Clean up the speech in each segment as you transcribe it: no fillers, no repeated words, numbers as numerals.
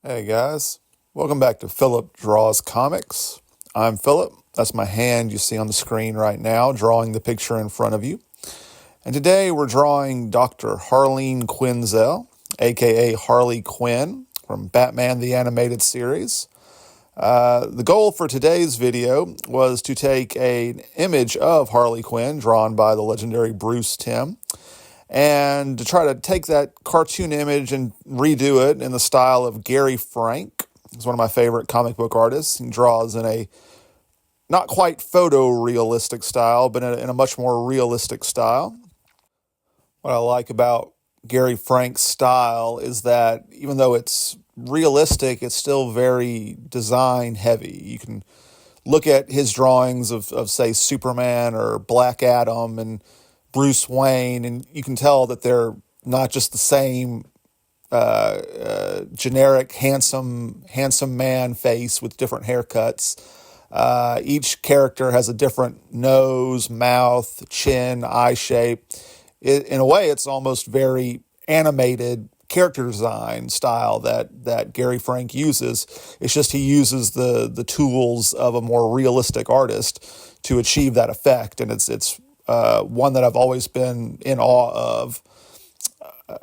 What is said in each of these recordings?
Hey guys, welcome back to Philip Draws Comics. I'm Philip. That's my hand you see on the screen right now, drawing the picture in front of you. And today we're drawing Dr. Harleen Quinzel, aka Harley Quinn, from Batman the Animated Series. The goal for today's video was to take an image of Harley Quinn, drawn by the legendary Bruce Timm, and to try to take that cartoon image and redo it in the style of Gary Frank. He's one of my favorite comic book artists. He draws in a not quite photorealistic style, but in a much more realistic style. What I like about Gary Frank's style is that even though it's realistic, it's still very design heavy. You can look at his drawings of say, Superman or Black Adam and Bruce Wayne, and you can tell that they're not just the same generic handsome man face with different haircuts. Each character has a different nose, mouth, chin, eye shape. In a way, it's almost very animated character design style that Gary Frank uses. It's just he uses the tools of a more realistic artist to achieve that effect, and it's one that I've always been in awe of.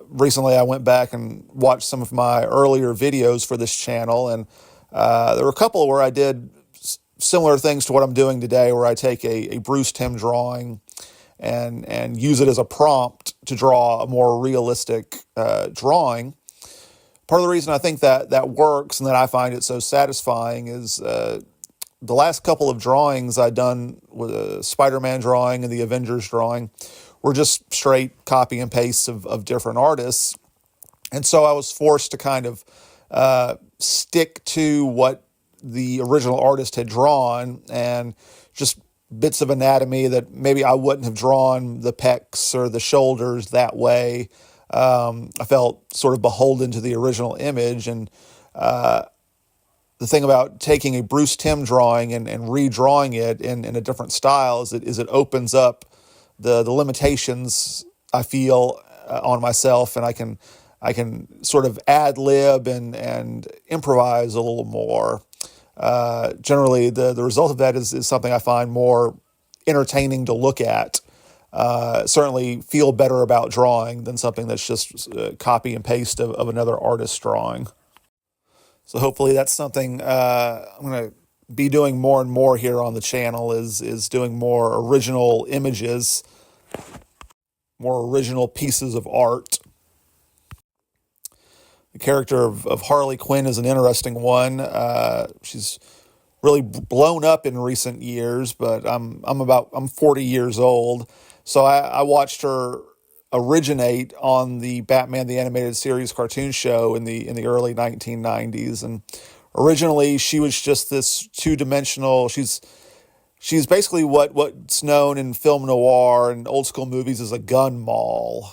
Recently, I went back and watched some of my earlier videos for this channel, and there were a couple where I did similar things to what I'm doing today, where I take a Bruce Timm drawing and use it as a prompt to draw a more realistic drawing. Part of the reason I think that works and that I find it so satisfying is the last couple of drawings I'd done with a Spider-Man drawing and the Avengers drawing were just straight copy and paste of different artists. And so I was forced to kind of stick to what the original artist had drawn, and just bits of anatomy that maybe I wouldn't have drawn the pecs or the shoulders that way. I felt sort of beholden to the original image, and the thing about taking a Bruce Timm drawing and redrawing it in a different style is it opens up the limitations I feel on myself, and I can sort of ad lib and improvise a little more. Generally, the result of that is something I find more entertaining to look at. Certainly feel better about drawing than something that's just copy and paste of another artist's drawing. So hopefully that's something I'm going to be doing more and more here on the channel, is doing more original images, more original pieces of art. The character of Harley Quinn is an interesting one. She's really blown up in recent years, but I'm 40 years old, so I watched her originate on the Batman the Animated Series cartoon show in the early 1990s, and originally she was just this two-dimensional. She's basically what's known in film noir and old school movies as a gun moll.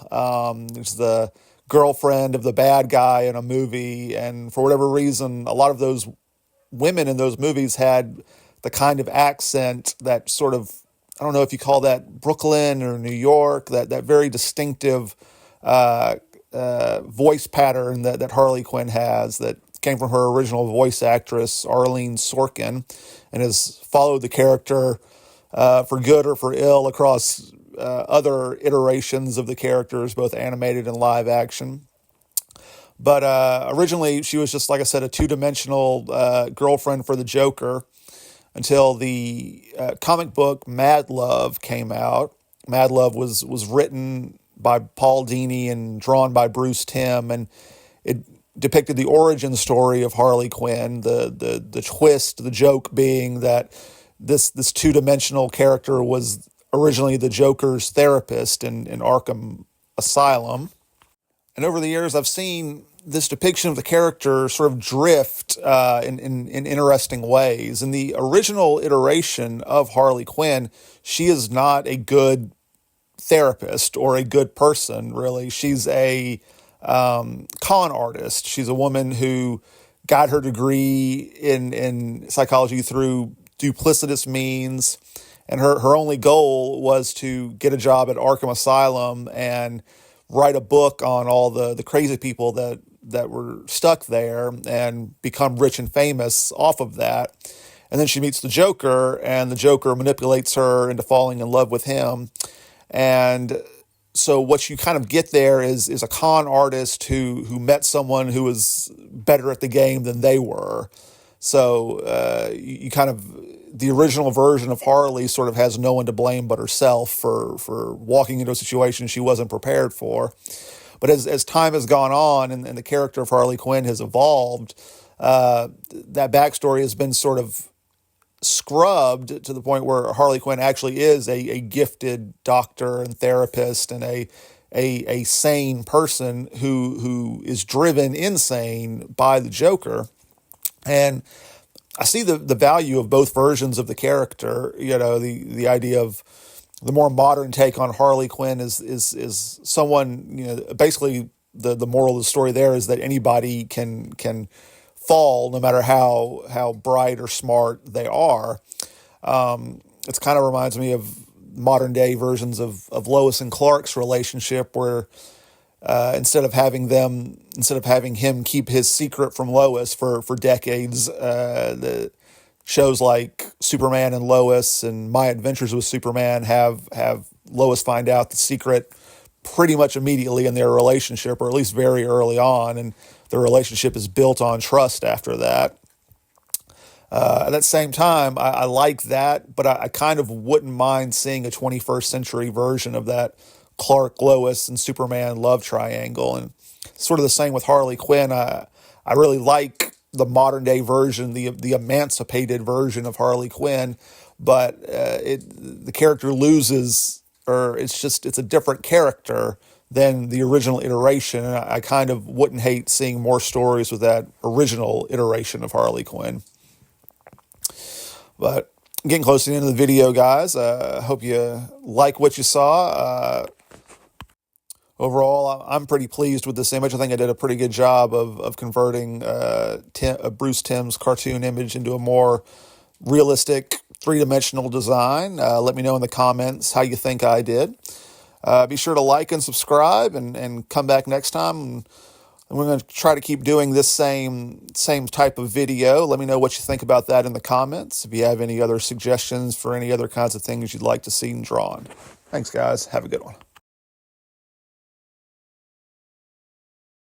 There's the girlfriend of the bad guy in a movie, and for whatever reason, a lot of those women in those movies had the kind of accent that sort of, I don't know if you call that Brooklyn or New York, that very distinctive voice pattern that Harley Quinn has, that came from her original voice actress, Arlene Sorkin, and has followed the character for good or for ill across other iterations of the characters, both animated and live action. But originally, she was just, like I said, a two-dimensional girlfriend for the Joker, until the comic book Mad Love came out. Mad Love was written by Paul Dini and drawn by Bruce Timm, and it depicted the origin story of Harley Quinn. The twist, the joke being that this two-dimensional character was originally the Joker's therapist in Arkham Asylum. And over the years, I've seen this depiction of the character sort of drift in interesting ways. In the original iteration of Harley Quinn, she is not a good therapist or a good person, really. She's a con artist. She's a woman who got her degree in psychology through duplicitous means, and her only goal was to get a job at Arkham Asylum and write a book on all the crazy people that that were stuck there and become rich and famous off of that. And then she meets the Joker, and the Joker manipulates her into falling in love with him. And so what you kind of get there is a con artist who met someone who was better at the game than they were. So you kind of, the original version of Harley sort of has no one to blame but herself for walking into a situation she wasn't prepared for. But as time has gone on and the character of Harley Quinn has evolved, that backstory has been sort of scrubbed to the point where Harley Quinn actually is a gifted doctor and therapist and a sane person who is driven insane by the Joker. And I see the value of both versions of the character. You know, the idea of the more modern take on Harley Quinn is someone, you know, basically the moral of the story there is that anybody can fall no matter how bright or smart they are. It kind of reminds me of modern day versions of Lois and Clark's relationship, where instead of having him keep his secret from Lois for decades, the shows like Superman and Lois and My Adventures with Superman have Lois find out the secret pretty much immediately in their relationship, or at least very early on, and the relationship is built on trust after that. At that same time, I like that, but I kind of wouldn't mind seeing a 21st century version of that Clark, Lois, and Superman love triangle. And sort of the same with Harley Quinn. I really like the modern day version, the emancipated version of Harley Quinn, but the character loses, or it's a different character than the original iteration. And I kind of wouldn't hate seeing more stories with that original iteration of Harley Quinn. But getting close to the end of the video, guys. I hope you like what you saw. Overall, I'm pretty pleased with this image. I think I did a pretty good job of converting Bruce Timm's cartoon image into a more realistic, three-dimensional design. Let me know in the comments how you think I did. Be sure to like and subscribe, and come back next time. And we're going to try to keep doing this same type of video. Let me know what you think about that in the comments. If you have any other suggestions for any other kinds of things you'd like to see drawn. Thanks, guys. Have a good one.